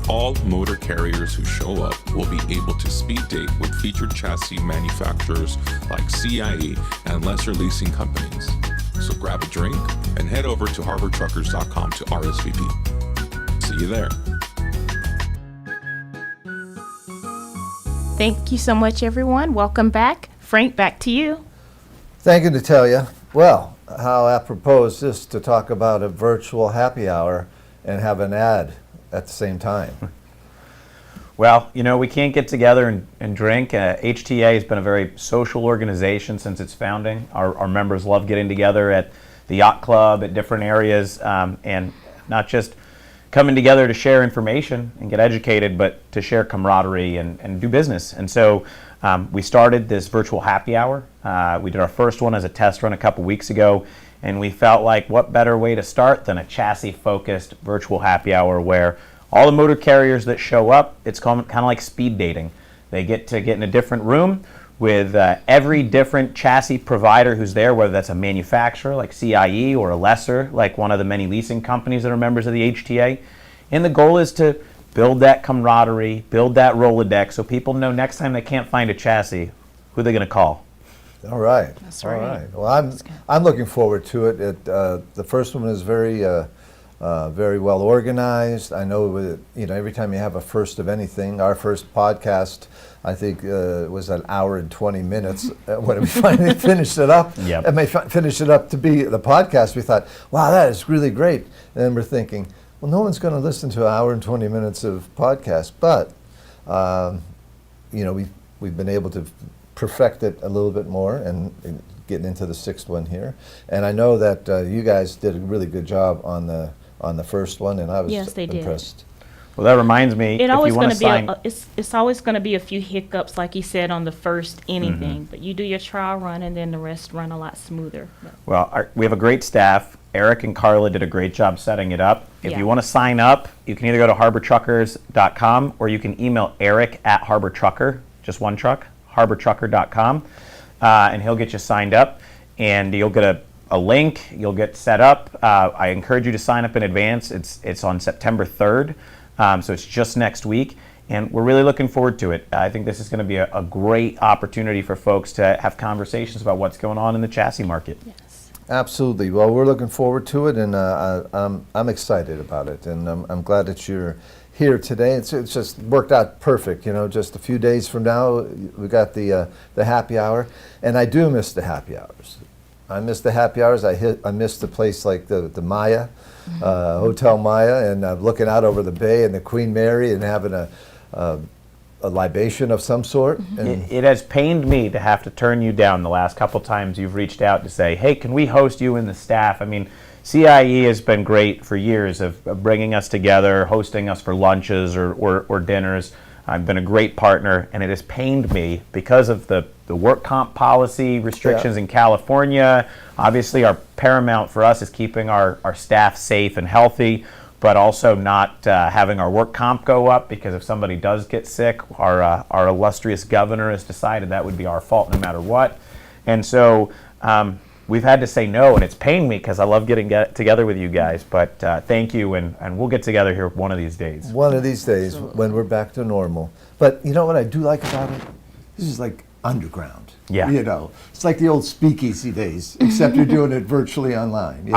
All motor carriers who show up will be able to speed date with featured chassis manufacturers like CIE and lesser leasing companies. So grab a drink and head over to harbortruckers.com to RSVP. See you there. Thank you so much, everyone. Welcome back. Frank, back to you. Thank you, Natalia. Well, how apropos is this to talk about a virtual happy hour and have an ad at the same time? Well, we can't get together and drink. HTA has been a very social organization since its founding. Our members love getting together at the yacht club, at different areas, and not just coming together to share information and get educated, but to share camaraderie and do business. And so we started this virtual happy hour. We did our first one as a test run a couple weeks ago, and we felt like what better way to start than a chassis-focused virtual happy hour where all the motor carriers that show up, it's kind of like speed dating. They get to get in a different room with every different chassis provider who's there, whether that's a manufacturer like CIE or a lessor like one of the many leasing companies that are members of the HTA. And the goal is to build that camaraderie, build that Rolodex so people know next time they can't find a chassis, who they're going to call. All right. That's All right. right. Well, I'm looking forward to it. The first one is very well organized. I know, every time you have a first of anything, our first podcast, I think was an hour and 20 minutes. When we finally finished it up, Yep. and they finished it up to be the podcast, we thought, wow, that is really great. And then we're thinking, well, no one's going to listen to an hour and 20 minutes of podcast, but we've been able to perfect it a little bit more and getting into the sixth one here. And I know that you guys did a really good job on the first one, and I was Yes, they did. impressed. Well, that reminds me, It's if always you want going to to sign... be it's always going to be a few hiccups, like you said, on the first anything. But you do your trial run, and then the rest run a lot smoother. Well, we have a great staff. Eric and Carla did a great job setting it up. If Yeah. you want to sign up, you can either go to harbortruckers.com or you can email Eric at harbortrucker, just one truck, harbortrucker.com, and he'll get you signed up, and you'll get a link. You'll get set up. I encourage you to sign up in advance. It's on September 3rd, so it's just next week, and we're really looking forward to it. I think this is going to be a great opportunity for folks to have conversations about what's going on in the chassis market. Yes. Absolutely. Well, we're looking forward to it, and I'm excited about it, and I'm glad that you're here today. It's just worked out perfect. Just a few days from now, we got the happy hour, and I do miss the happy hours. I miss the happy hours. I miss the place like the Maya, Hotel Maya, and looking out over the bay and the Queen Mary and having a libation of some sort. And It has pained me to have to turn you down the last couple times you've reached out to say, hey, can we host you and the staff? I mean, CIE has been great for years of bringing us together, hosting us for lunches or dinners. I've been a great partner, and it has pained me because of the work comp policy restrictions in California. Obviously, our paramount for us is keeping our staff safe and healthy, but also not having our work comp go up, because if somebody does get sick, our illustrious governor has decided that would be our fault no matter what. And so we've had to say no, and it's pained me because I love getting together with you guys. But thank you, and we'll get together here one of these days. one of these days when we're back to normal. But you know what I do like about it? This is like underground. Yeah. It's like the old speakeasy days, except you're doing it virtually online.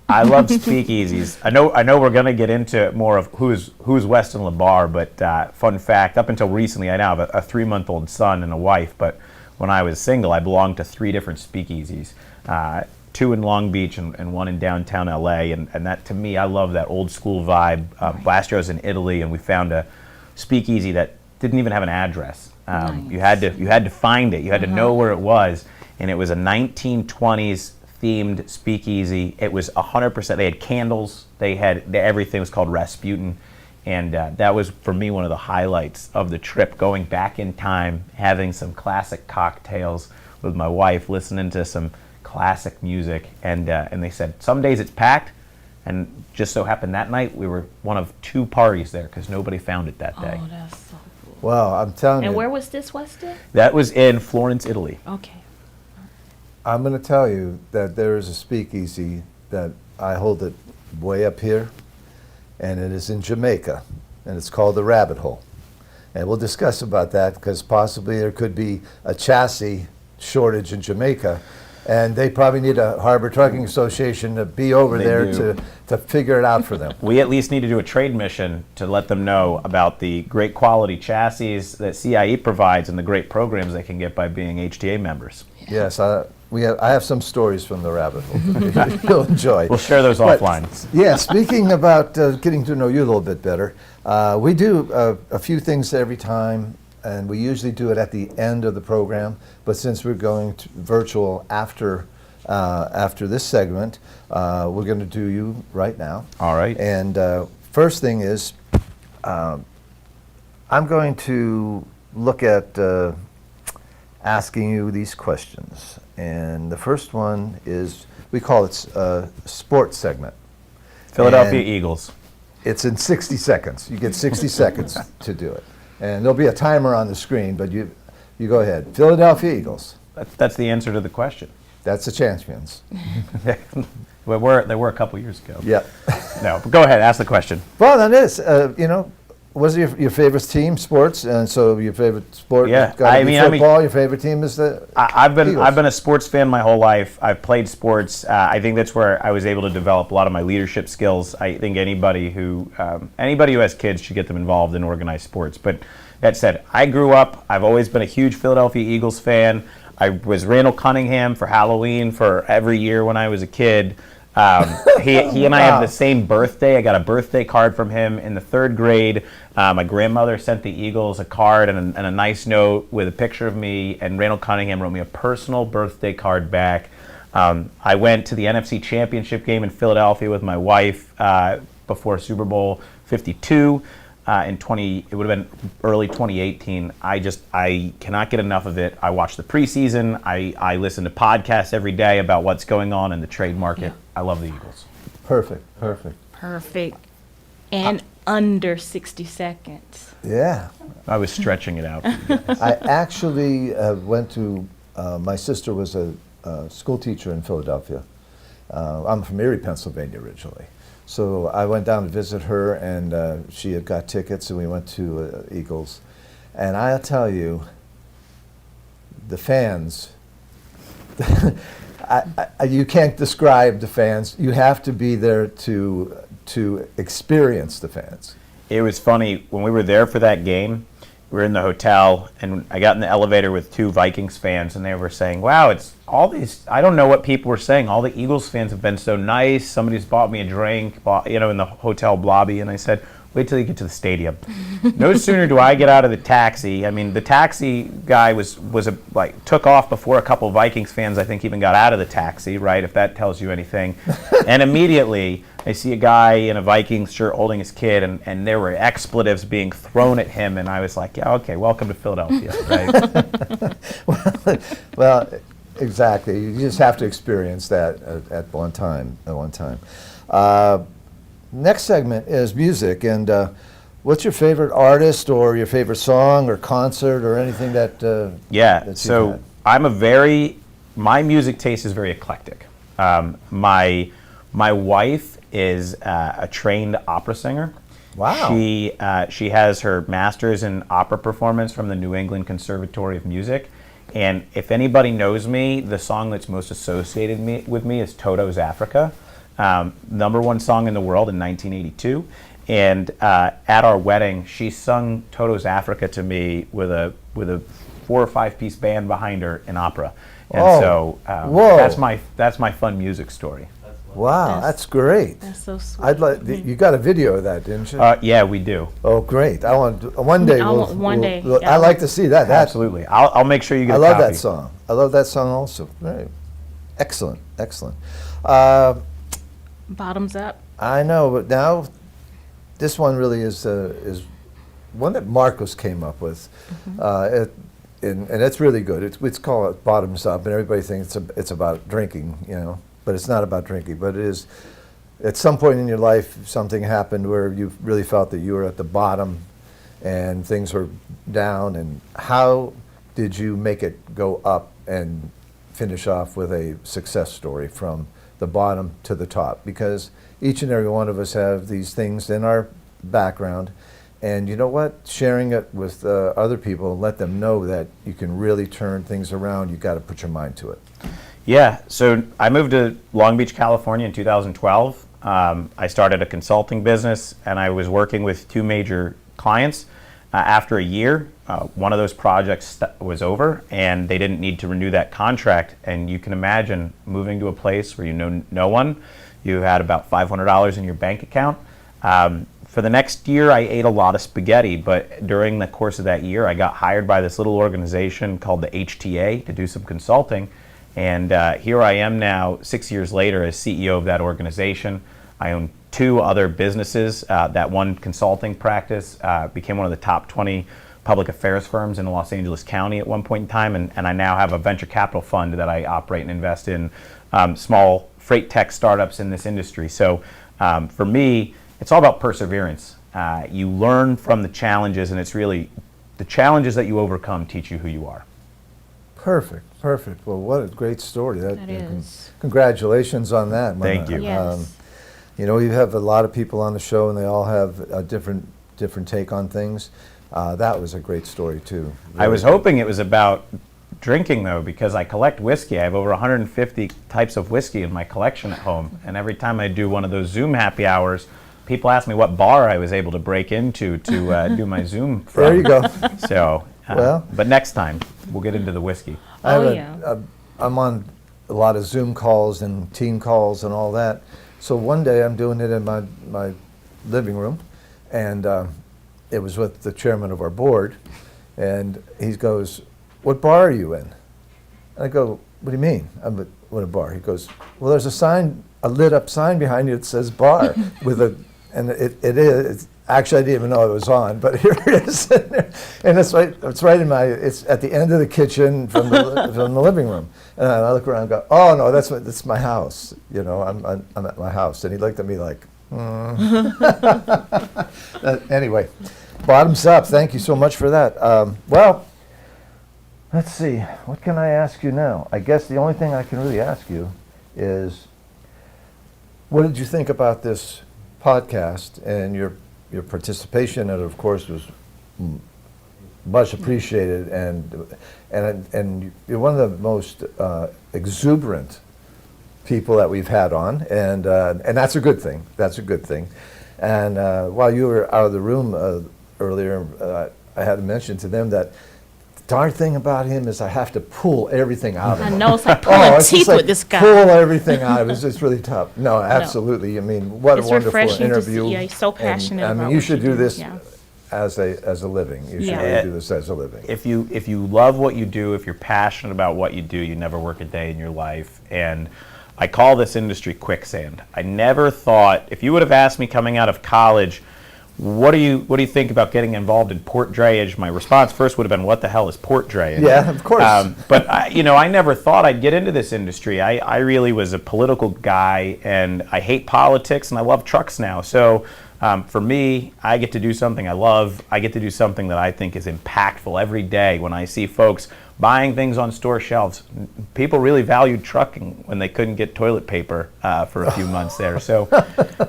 I love speakeasies. I know we're going to get into more of who's Weston LaBar, but fun fact, up until recently, I now have a 3-month-old son and a wife, but when I was single, I belonged to 3 different speakeasies, 2 in Long Beach and 1 in downtown LA, and that, to me, I love that old school vibe. Last year I was in Italy, and we found a speakeasy that didn't even have an address. Nice. You had to find it. You had to know where it was, and it was a 1920s themed speakeasy. It was 100%. They had candles. Everything was called Rasputin, and that was for me one of the highlights of the trip. Going back in time, having some classic cocktails with my wife, listening to some classic music, and they said some days it's packed, and just so happened that night we were one of 2 parties there because nobody found it that day. Oh, that's so cool. Well, I'm telling you. And where was this, Weston? That was in Florence, Italy. Okay. I'm going to tell you that there is a speakeasy that I hold it way up here, and it is in Jamaica, and it's called the Rabbit Hole. And we'll discuss about that because possibly there could be a chassis shortage in Jamaica, and they probably need a Harbor Trucking Association to be over They there do. to figure it out for them. We at least need to do a trade mission to let them know about the great quality chassis that CIE provides and the great programs they can get by being HTA members. Yes, I have some stories from the Rabbit Hole you'll enjoy. We'll share those But, offline. Yeah, speaking about getting to know you a little bit better, we do a few things every time, and we usually do it at the end of the program. But since we're going to virtual after this segment, we're going to do you right now. All right. And first thing is, I'm going to look at asking you these questions. And the first one is, we call it sports segment. Philadelphia And Eagles. it's in 60 seconds. You get 60 seconds to do it. And there'll be a timer on the screen, but you go ahead. Philadelphia Eagles. That's the answer to the question. That's the champions. Well, they were a couple years ago. Yeah. No, but go ahead, ask the question. Well, that is, what's your favorite team, sports? And so your favorite sport, Yeah, gotta be football. Your favorite team is the I've Eagles. been a sports fan my whole life. I've played sports. I think that's where I was able to develop a lot of my leadership skills. I think anybody who has kids should get them involved in organized sports. But that said, I grew up. I've always been a huge Philadelphia Eagles fan. I was Randall Cunningham for Halloween for every year when I was a kid. He and I have the same birthday. I got a birthday card from him in the 3rd grade. My grandmother sent the Eagles a card and a nice note with a picture of me, and Randall Cunningham wrote me a personal birthday card back. I went to the NFC Championship game in Philadelphia with my wife before Super Bowl 52. It would have been early 2018. I cannot get enough of it. I watch the preseason. I listen to podcasts every day about what's going on in the trade market. Yeah. I love the Eagles. Perfect. Perfect. And under 60 seconds. Yeah. I was stretching it out. I actually went to, my sister was a school teacher in Philadelphia. I'm from Erie, Pennsylvania originally. So I went down to visit her, and she had got tickets, and we went to Eagles. And I'll tell you, the fans, you can't describe the fans. You have to be there to experience the fans. It was funny, when we were there for that game, we were in the hotel, and I got in the elevator with 2 Vikings fans, and they were saying, wow, it's all these, I don't know what people were saying, all the Eagles fans have been so nice, somebody's bought me a drink, in the hotel lobby, and I said, wait till you get to the stadium. No sooner do I get out of the taxi, I mean, the taxi guy took off before a couple Vikings fans, I think, even got out of the taxi, right, if that tells you anything, and immediately, I see a guy in a Vikings shirt holding his kid, and there were expletives being thrown at him, and I was like, yeah, okay, welcome to Philadelphia, right? well, exactly. You just have to experience that at one time. Next segment is music, and what's your favorite artist or your favorite song or concert or anything that? Yeah, that so my music taste is very eclectic. My wife is a trained opera singer. Wow. She has her master's in opera performance from the New England Conservatory of Music. And if anybody knows me, the song that's most associated with me is Toto's Africa, #1 song in the world in 1982. And at our wedding, she sung Toto's Africa to me with a 4 or 5 piece band behind her in opera. And so that's my fun music story. Wow, that's great. That's so sweet. I'd like you got a video of that, didn't you? Yeah, we do. Oh, great! I want one day. Yeah. I'd like to see that. Absolutely. I'll make sure you get I a love copy. that song. I love that song also. Very excellent. Bottoms up. I know, but now this one really is one that Marcos came up with. and it's really good. It's called bottoms up, and everybody thinks it's about drinking, but it's not about drinking. But it is. At some point in your life, something happened where you really felt that you were at the bottom, and things were down. And how did you make it go up and finish off with a success story from the bottom to the top? Because each and every one of us have these things in our background. And you know what? Sharing it with other people and let them know that you can really turn things around, you got to put your mind to it. Yeah, so I moved to Long Beach, California in 2012. I started a consulting business, and I was working with two major clients. After a year, one of those projects was over, and they didn't need to renew that contract. And you can imagine moving to a place where you know no one. You had about $500 in your bank account. For the next year, I ate a lot of spaghetti, but during the course of that year, I got hired by this little organization called the HTA to do some consulting. And here I am now, 6 years later, as CEO of that organization. I own two other businesses. That one consulting practice became one of the top 20 public affairs firms in Los Angeles County at one point in time. And I now have a venture capital fund that I operate and invest in small freight tech startups in this industry. So for me, it's all about perseverance. You learn from the challenges, and it's really the challenges that you overcome teach you who you are. Perfect. Well, what a great story. That is. Congratulations on that. Thank you. Yes. We have a lot of people on the show, and they all have a different take on things. That was a great story, too. I was hoping it was about drinking, though, because I collect whiskey. I have over 150 types of whiskey in my collection at home, and every time I do one of those Zoom happy hours, people ask me what bar I was able to break into to do my Zoom from. There you go. So, Well, but next time we'll get into the whiskey. I'm on a lot of Zoom calls and team calls and all that. So one day I'm doing it in my living room, and it was with the chairman of our board, and he goes, "What bar are you in?" And I go, "What do you mean? I'm at what a bar?" He goes, "Well, there's a lit up sign behind you that says bar with a." And it is. Actually, I didn't even know it was on, but here it is. And it's right it's at the end of the kitchen from the living room. And I look around and go, "Oh, no, that's my house. I'm at my house." And he looked at me like, Anyway, bottoms up. Thank you so much for that. Well, let's see. What can I ask you now? I guess the only thing I can really ask you is, what did you think about this podcast and your participation? And of course was much appreciated, and you're one of the most exuberant people that we've had on, and that's a good thing. That's a good thing. And while you were out of the room earlier, I had to mention to them that the darn thing about him is I have to pull everything out of him. I know, it's like pulling teeth with this guy. Pull everything out of it. It's really tough. No, absolutely. I mean, what It's a wonderful refreshing to interview. see. Yeah, he's so passionate And, about you what should you do this Yeah. as a living. You should Yeah. really do this as a living. If you love what you do, if you're passionate about what you do, you never work a day in your life. And I call this industry quicksand. I never thought, if you would have asked me coming out of college, what do you think about getting involved in port drayage? My response first would have been, what the hell is port drayage? Yeah, of course. But I never thought I'd get into this industry. I really was a political guy, and I hate politics, and I love trucks now. So for me, I get to do something I love. I get to do something that I think is impactful every day. When I see folks buying things on store shelves, people really valued trucking when they couldn't get toilet paper for a few months there. So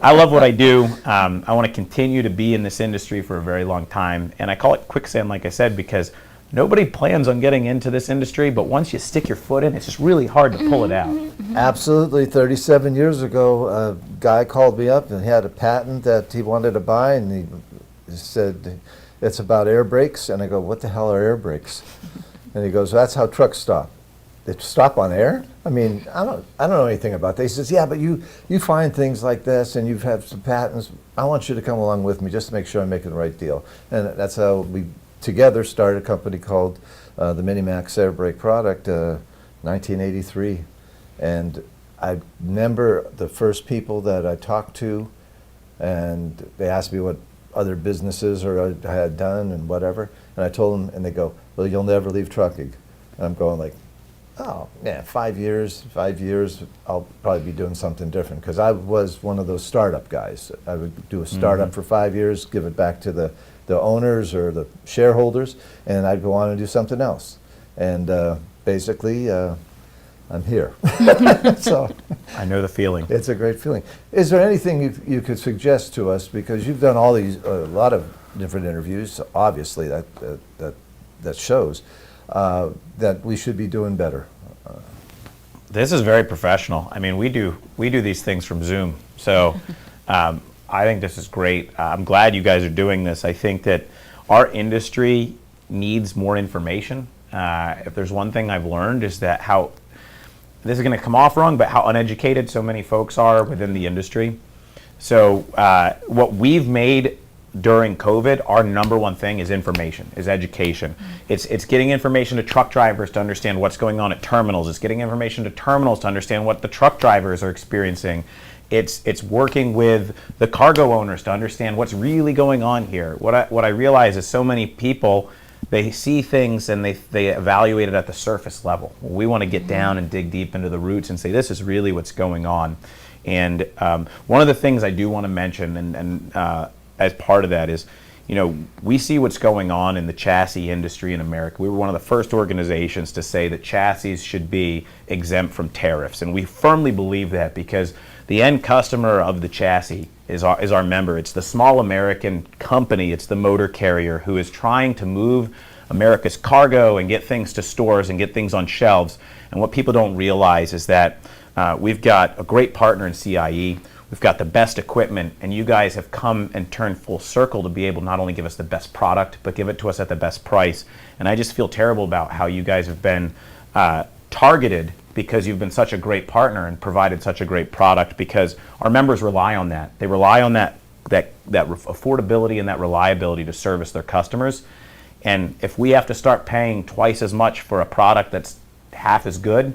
I love what I do. I want to continue to be in this industry for a very long time. And I call it quicksand, like I said, because nobody plans on getting into this industry, but once you stick your foot in, it's just really hard to pull it out. Absolutely. 37 years ago, a guy called me up and he had a patent that he wanted to buy, and he said, "It's about air brakes." And I go, "What the hell are air brakes?" And he goes, "That's how trucks stop." They stop on air? I mean, I don't know anything about that. He says, "Yeah, but you find things like this, and you've had some patents. I want you to come along with me just to make sure I'm making the right deal." And that's how we together started a company called the Minimax Air Brake Product, 1983. And I remember the first people that I talked to, and they asked me what other businesses or I had done and whatever, and I told them, and they go, well, you'll never leave trucking. And I'm going like, oh, yeah, 5 years, I'll probably be doing something different. Because I was one of those startup guys. I would do a startup for 5 years, give it back to the owners or the shareholders, and I'd go on and do something else. And basically, I'm here. So I know the feeling. it's a great feeling. Is there anything you could suggest to us, because you've done all these, a lot of different interviews, obviously that shows, that we should be doing better? This is very professional. I mean, we do these things from Zoom. So I think this is great. I'm glad you guys are doing this. I think that our industry needs more information. If there's one thing I've learned is that how, this is going to come off wrong, but how uneducated so many folks are within the industry. So what we've made during COVID, our number one thing is information, is education. It's getting information to truck drivers to understand what's going on at terminals. It's getting information to terminals to understand what the truck drivers are experiencing. It's working with the cargo owners to understand what's really going on here. What I realize is so many people, they see things and they evaluate it at the surface level. We want to get down and dig deep into the roots and say, this is really what's going on. And one of the things I do want to mention, and as part of that is, you know, we see what's going on in the chassis industry in America. We were one of the first organizations to say that chassis should be exempt from tariffs. And we firmly believe that, because the end customer of the chassis is our member. It's the small American company, it's the motor carrier who is trying to move America's cargo and get things to stores and get things on shelves. And what people don't realize is that we've got a great partner in CIE. We've got the best equipment, and you guys have come and turned full circle to be able to not only give us the best product, but give it to us at the best price. And I just feel terrible about how you guys have been targeted, because you've been such a great partner and provided such a great product, because our members rely on that. They rely on that affordability and that reliability to service their customers. And if we have to start paying twice as much for a product that's half as good,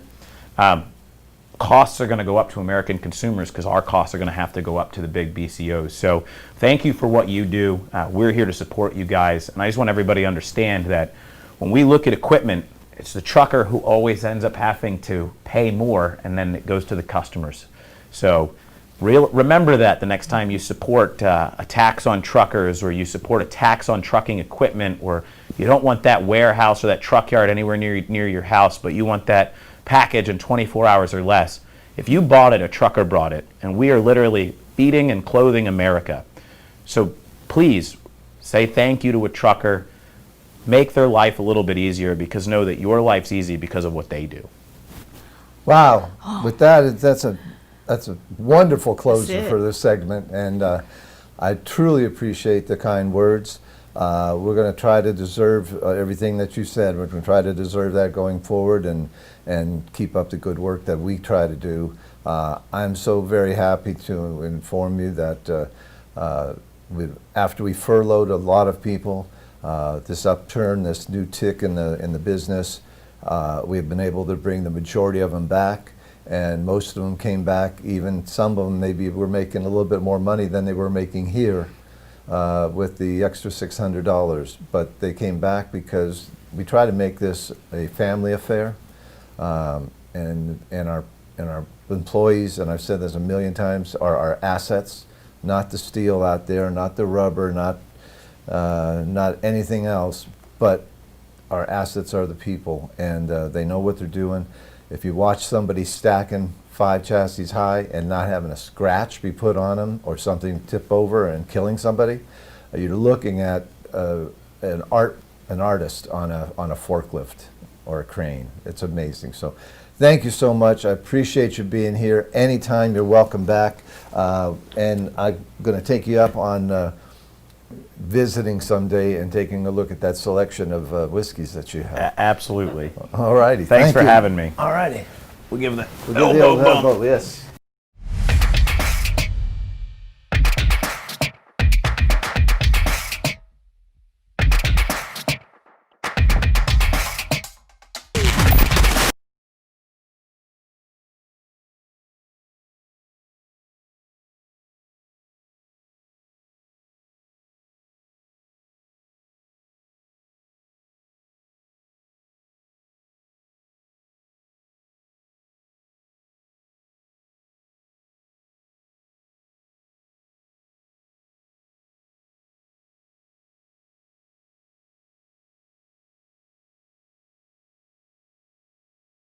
costs are going to go up to American consumers, because our costs are going to have to go up to the big BCOs. So thank you for what you do. We're here to support you guys. And I just want everybody to understand that when we look at equipment, it's the trucker who always ends up having to pay more, and then it goes to the customers. So remember that the next time you support a tax on truckers, or you support a tax on trucking equipment, or you don't want that warehouse or that truck yard anywhere near your house, but you want that package in 24 hours or less. If you bought it, a trucker brought it, and we are literally feeding and clothing America. So please say thank you to a trucker. Make their life a little bit easier, because know that your life's easy because of what they do. Wow. With that, that's a wonderful closing for this segment, and I truly appreciate the kind words. We're going to try to deserve everything that you said. We're going to try to deserve that going forward, and keep up the good work that we try to do. I'm so very happy to inform you that after we furloughed a lot of people, this upturn, this new tick in the business, we've been able to bring the majority of them back, and most of them came back. Even some of them maybe were making a little bit more money than they were making here with the extra $600, but they came back because we try to make this a family affair, and our employees, and I've said this a million times, are our assets, not the steel out there, not the rubber, not anything else, but our assets are the people, and they know what they're doing. If you watch somebody stacking 5 chassis high and not having a scratch be put on them, or something tip over and killing somebody, you're looking at an artist on a forklift or a crane. It's amazing. So thank you so much. I appreciate you being here. Anytime, you're welcome back. And I'm going to take you up on visiting someday and taking a look at that selection of whiskeys that you have. Absolutely. All righty. Thanks for having me. All righty. We'll give the We'll give the elbow bump. Yes.